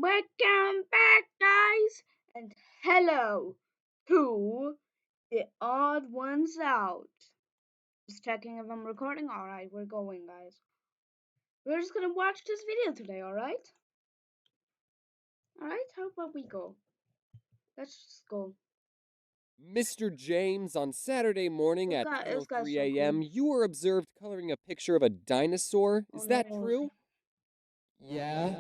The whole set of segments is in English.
Welcome back, guys, and hello to the Odd Ones Out. Just checking if I'm recording. Alright, we're going, guys. We're just gonna watch this video today, alright? Alright, how about we go? Let's just go. Mr. James, on Saturday morning at This guy's 10:03 so a.m., cool. you were observed coloring a picture of a dinosaur. Oh Is that no. true? Yeah?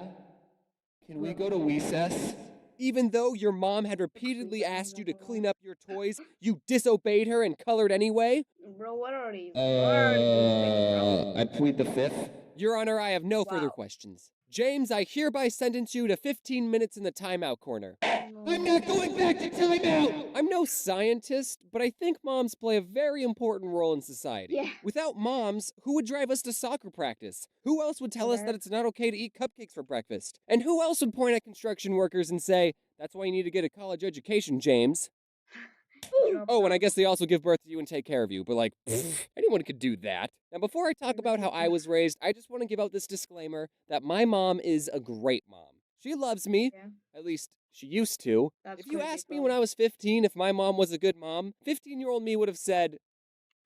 Can we go to recess? Even though your mom had repeatedly asked you to clean up your toys, you disobeyed her and colored anyway? Bro, what are these? What are these things, bro? I plead the fifth. Your Honor, I have no further Wow. questions. James, I hereby sentence you to 15 minutes in the timeout corner. I'm not going back to timeout! I'm no scientist, but I think moms play a very important role in society. Yeah. Without moms, who would drive us to soccer practice? Who else would tell us that it's not okay to eat cupcakes for breakfast? And who else would point at construction workers and say, that's why you need to get a college education, James? Oh, and I guess they also give birth to you and take care of you, but like, anyone could do that. Now, before I talk about how I was raised, I just want to give out this disclaimer that my mom is a great mom. She loves me, Yeah. at least she used to. That's If you crazy, asked me bro. when I was 15 if my mom was a good mom, 15-year-old me would have said,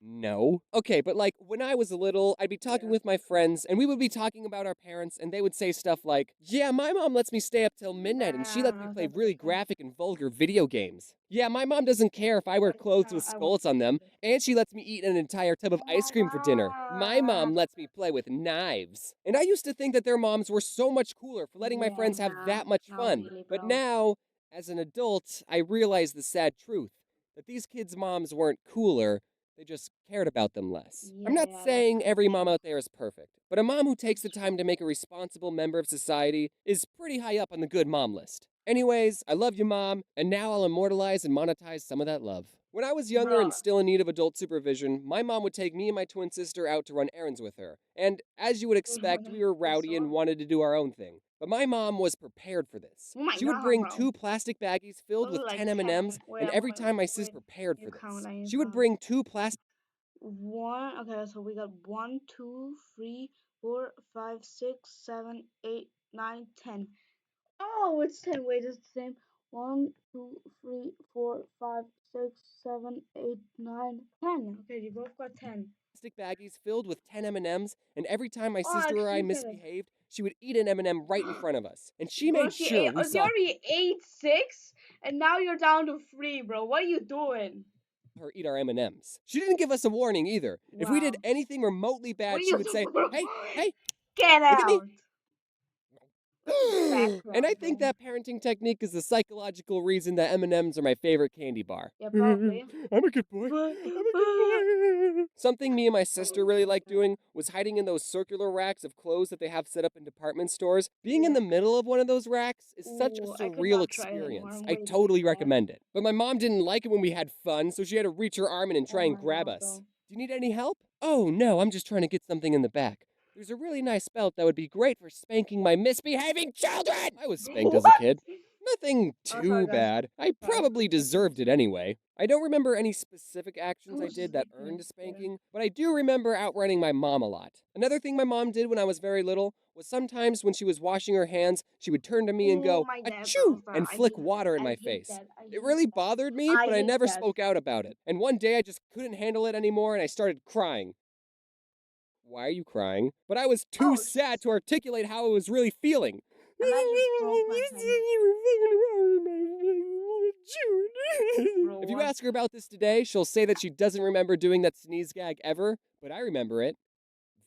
no. Okay, but like when I was little, I'd be talking with my friends and we would be talking about our parents and they would say stuff like, yeah, my mom lets me stay up till midnight and she lets me play really graphic and vulgar video games. Yeah, my mom doesn't care if I wear clothes with skulls on them and she lets me eat an entire tub of ice cream for dinner. My mom lets me play with knives. And I used to think that their moms were so much cooler for letting my friends have that much fun. But now, as an adult, I realize the sad truth that these kids' moms weren't cooler. They just cared about them less. I'm not saying every mom out there is perfect, but a mom who takes the time to make a responsible member of society is pretty high up on the good mom list. Anyways, I love you, Mom, and now I'll immortalize and monetize some of that love. When I was younger and still in need of adult supervision, my mom would take me and my twin sister out to run errands with her. And as you would expect, we were rowdy and wanted to do our own thing. But my mom was prepared for this. Oh my She would God, bring bro. 2 plastic baggies filled Those with are like 10 10 M&Ms, Wait, and I'm every going- time my sis wait, prepared you for count, this, you she would count. bring 2 plastic One. Okay, so we got 1, 2, 3, 4, 5, 6, 7, 8, 9, 10. Oh, it's 10. Wait, it's the same. 1, 2, 3, 4, 5, 6, 7, 8, 9, 10. Okay, you both got 10. plastic baggies filled with 10 M&Ms, and every time my Oh, sister or I actually, 10. misbehaved, she would eat an M&M right in front of us. And she Bro, made she sure ate. we She saw already ate 6, and now you're down to 3, bro. What are you doing? her eat our M&Ms. She didn't give us a warning either. If we did Wow. anything remotely What are bad, she you would say, doing, bro? hey, Get look at me. out. And I think that parenting technique is the psychological reason that M&Ms are my favorite candy bar. Yeah, probably. I'm a good boy. I'm a good boy. Something me and my sister really liked doing was hiding in those circular racks of clothes that they have set up in department stores. Being in the middle of one of those racks is such a Ooh, I could surreal not try it anymore. experience. I'm I way too totally shy. recommend it. But my mom didn't like it when we had fun, so she had to reach her arm in and try Oh and my grab God, us. bro. Do you need any help? Oh, no, I'm just trying to get something in the back. There's a really nice belt that would be great for spanking my misbehaving children! I was spanked as a kid. Nothing Oh, sorry, too guys. bad. I probably deserved it anyway. I don't remember any specific actions I did that earned a spanking, but I do remember outrunning my mom a lot. Another thing my mom did when I was very little was sometimes when she was washing her hands, she would turn to me and go, my dad, achoo, bro. and I flick hate water that. in I my hate face. that. I It hate really that. bothered me, but I hate never that. spoke out about it. And one day I just couldn't handle it anymore and I started crying. Why are you crying? But I was too Oh, sad to articulate how I was really feeling. And I just broke my pen. If you ask her about this today, she'll say that she doesn't remember doing that sneeze gag ever, but I remember it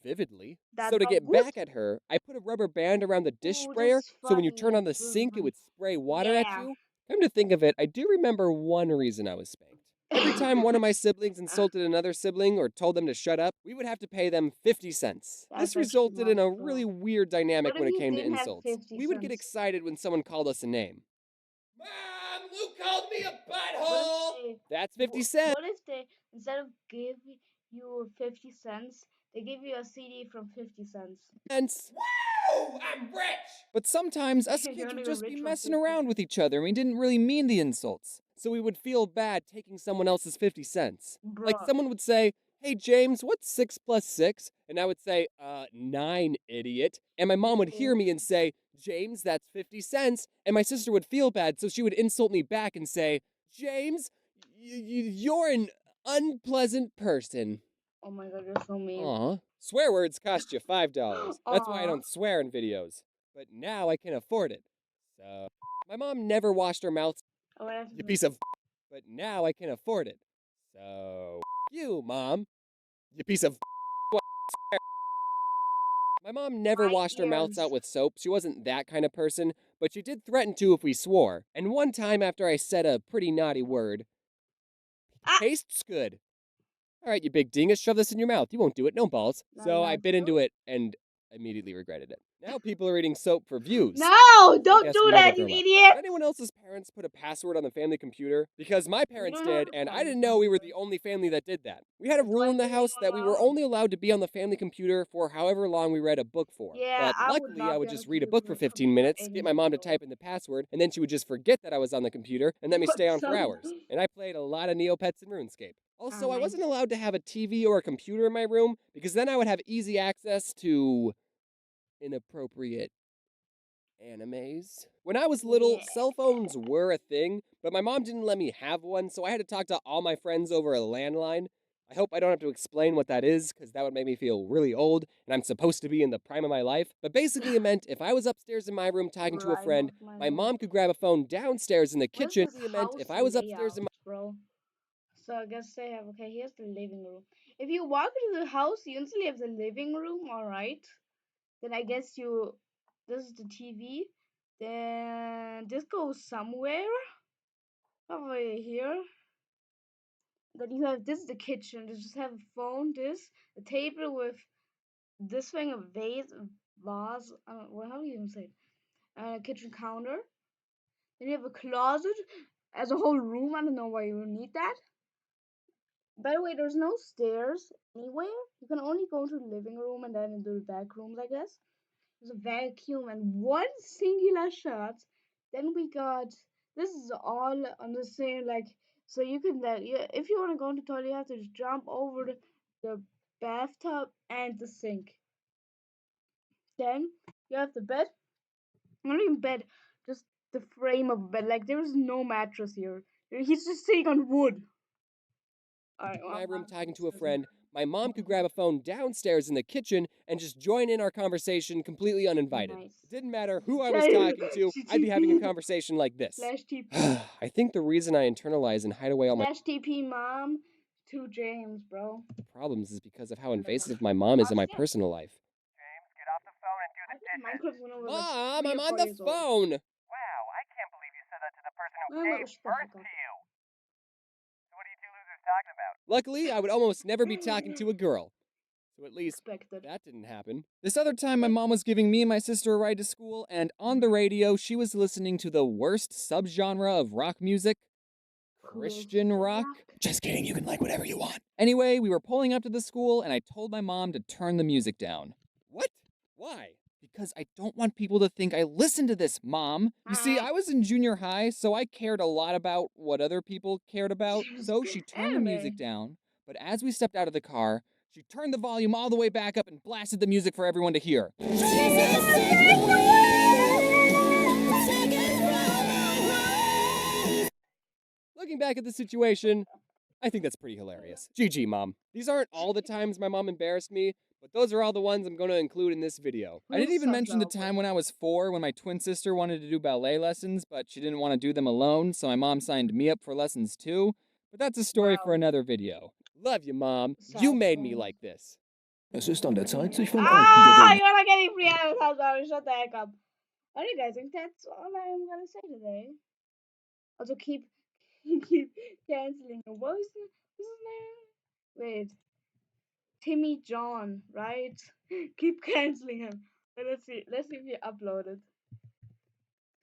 vividly. So to get back at her, I put a rubber band around the dish sprayer so when you turn on the sink, it would spray water at you. Come to think of it, I do remember one reason I was spanked. Every time one of my siblings insulted another sibling or told them to shut up, we would have to pay them 50 cents. This resulted in a really weird dynamic when it came to insults. We would get excited when someone called us a name. Mom, Luke called me a butthole! That's 50 cents. What if they, instead of giving you 50 cents, they give you a CD from 50 cents? Woo! I'm rich! But sometimes us You're kids gonna would go just be rich from messing 50 around with each other and we didn't really mean the insults. So we would feel bad taking someone else's 50 cents. Like Bruh. someone would say, hey, James, what's 6 plus 6? And I would say, 9, idiot. And my mom would hear me and say, James, that's 50 cents. And my sister would feel bad, so she would insult me back and say, James, you're an unpleasant person. Oh my god, you're so mean. Aw. Swear words cost you $5. That's why I Aw. don't swear in videos. But now I can afford it. So, my mom never washed her mouth, Oh, that's you piece of. But now I can afford it. So, you, Mom, you piece of. My mom never my washed her mouths ears. out with soap. She wasn't that kind of person, but she did threaten to if we swore. And one time after I said a pretty naughty word, Ah! tastes good. All right, you big dingus, shove this in your mouth. You won't do it, no balls. Not So I allowed bit to. into it and immediately regretted it. Now people are eating soap for views. No! So I Don't guess do we never that, you grow up. idiot! Did anyone else's parents put a password on the family computer? Because my We parents don't have did, a and I family didn't know we were computer. the only family that did that. We had a That's rule why in the we leave house that we were alone. only allowed to be on the family computer for however long we read a book for. Yeah, But I would luckily, I not would be on the just read a computer book for 15 for minutes, get my mom to anything. type in the password, and then she would just forget that I was on the computer and let me stay on for hours. And I played a lot of Neopets and RuneScape. Also, I Nice. wasn't allowed to have a TV or a computer in my room because then I would have easy access to inappropriate animes. When I was little, Yeah. cell phones were a thing, but my mom didn't let me have one, so I had to talk to all my friends over a landline. I hope I don't have to explain what that is, because that would make me feel really old, and I'm supposed to be in the prime of my life. But basically, it meant if I was upstairs in my room talking to a Rhyme friend, of my my life. mom could grab a phone downstairs in the What's kitchen. this It meant house if I was upstairs layout, in my bro? So I guess they have, okay, here's the living room. If you walk into the house, you instantly have the living room, alright. Then I guess this is the TV. Then this goes somewhere over here. Then you have, this is the kitchen. You just have a phone, a table with this thing, a vase, well, how do you even say it? A kitchen counter. Then you have a closet as a whole room. I don't know why you would need that. By the way, there's no stairs anywhere. You can only go to the living room and then into the back rooms, I guess. There's a vacuum and one singular shot. Then we got, this is all on the same, like, so you can, if you want to go into the toilet, you have to just jump over the bathtub and the sink. Then you have the bed, not even bed, just the frame of a bed. Like, there is no mattress here. He's just sitting on wood. Alright, well, my I'm room not talking to a upstairs now. friend, my mom could grab a phone downstairs in the kitchen and just join in our conversation completely uninvited. Nice. It didn't matter who I was talking to, I'd be having a conversation like this. Slash TP. I think the reason I internalize and hide away all my Slash TP mom to James, bro. problems is because of how invasive my mom is in my Upstairs. personal life. I think Minecraft when I was like Mom, 3 I'm or on 4 the years old. phone! Well, shut the heck up. Luckily, I would almost never be talking to a girl. So at least Expected. that didn't happen. This other time, my mom was giving me and my sister a ride to school, and on the radio, she was listening to the worst subgenre of rock music, Christian rock. Just kidding, you can like whatever you want. Anyway, we were pulling up to the school, and I told my mom to turn the music down. What? Why? Because I don't want people to think I listen to this, Mom. You see, I was in junior high, so I cared a lot about what other people cared about. So she turned the music down, but as we stepped out of the car, she turned the volume all the way back up and blasted the music for everyone to hear. Looking back at the situation, I think that's pretty hilarious. GG, Mom. These aren't all the times my mom embarrassed me, but those are all the ones I'm going to include in this video. I didn't even mention the time when I was 4 when my twin sister wanted to do ballet lessons, but she didn't want to do them alone, so my mom signed me up for lessons too. But that's a story for another video. Love you, Mom. You made me like this. Es ist an der Zeit, sich vom Alten Ah, gewöhnen. you're not getting free advertising. Shut the heck up. Alright, guys, I think that's all I'm gonna say today. Also, keep canceling. What was his name? Wait, Timmy John, right? Keep canceling him. But let's see. Let's see if he uploaded.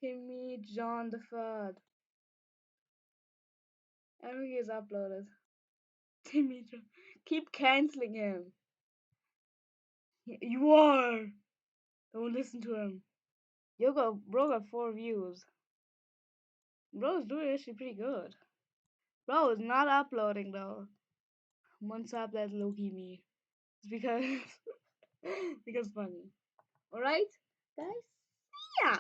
Timmy John the Third. I think he's uploaded. Timmy John. Keep canceling him. You are. Don't listen to him. Bro got 4 views. Bro's doing actually pretty good. Bro is not uploading though. One stop that's low-key me. It's because because funny. Alright, guys? Yeah.